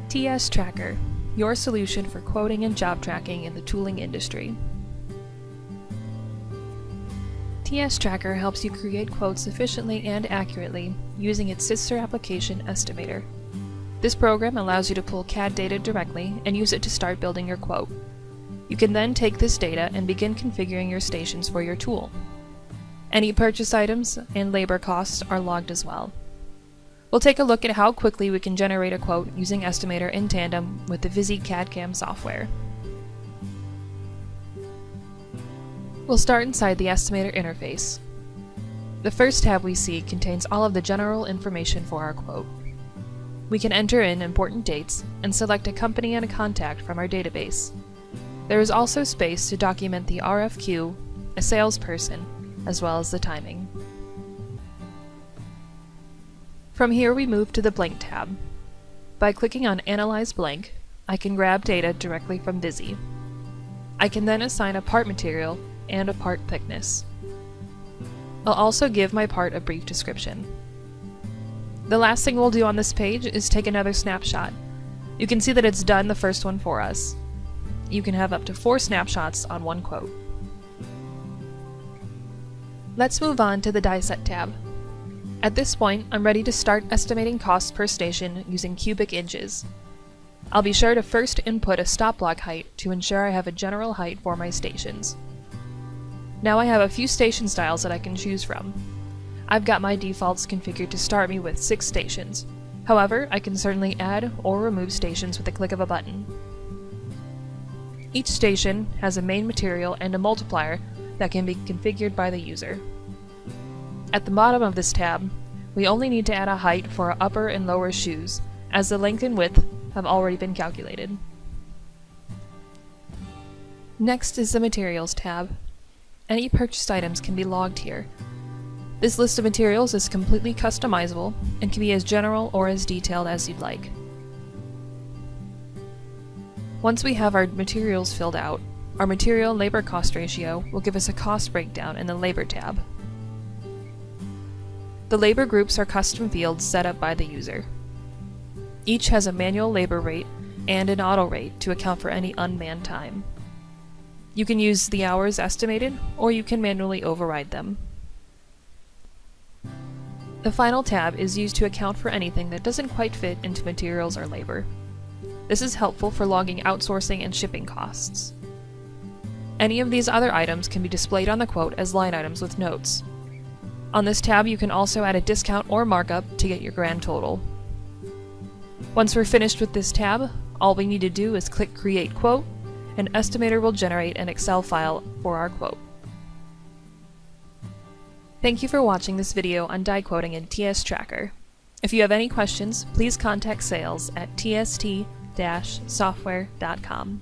TSTracker, your solution for quoting and job tracking in the tooling industry. TSTracker helps you create quotes efficiently and accurately using its sister application Estimator. This program allows you to pull CAD data directly and use it to start building your quote. You can then take this data and begin configuring your stations for your tool. Any purchase items and labor costs are logged as well. We'll take a look at how quickly we can generate a quote using Estimator in tandem with the Visi CAD/CAM software. We'll start inside the Estimator interface. The first tab we see contains all of the general information for our quote. We can enter in important dates and select a company and a contact from our database. There is also space to document the RFQ, a salesperson, as well as the timing. From here we move to the Blank tab. By clicking on Analyze Blank, I can grab data directly from Visi. I can then assign a part material and a part thickness. I'll also give my part a brief description. The last thing we'll do on this page is take another snapshot. You can see that it's done the first one for us. You can have up to 4 snapshots on one quote. Let's move on to the Die Set tab. At this point, I'm ready to start estimating costs per station using cubic inches. I'll be sure to first input a stop block height to ensure I have a general height for my stations. Now I have a few station styles that I can choose from. I've got my defaults configured to start me with 6 stations. However, I can certainly add or remove stations with a click of a button. Each station has a main material and a multiplier that can be configured by the user. At the bottom of this tab, we only need to add a height for our upper and lower shoes, as the length and width have already been calculated. Next is the Materials tab. Any purchased items can be logged here. This list of materials is completely customizable and can be as general or as detailed as you'd like. Once we have our materials filled out, our material labor cost ratio will give us a cost breakdown in the Labor tab. The labor groups are custom fields set up by the user. Each has a manual labor rate and an auto rate to account for any unmanned time. You can use the hours estimated, or you can manually override them. The final tab is used to account for anything that doesn't quite fit into materials or labor. This is helpful for logging outsourcing and shipping costs. Any of these other items can be displayed on the quote as line items with notes. On this tab you can also add a discount or markup to get your grand total. Once we're finished with this tab, all we need to do is click Create Quote, and Estimator will generate an Excel file for our quote. Thank you for watching this video on die quoting in TSTracker. If you have any questions, please contact sales at tst-software.com.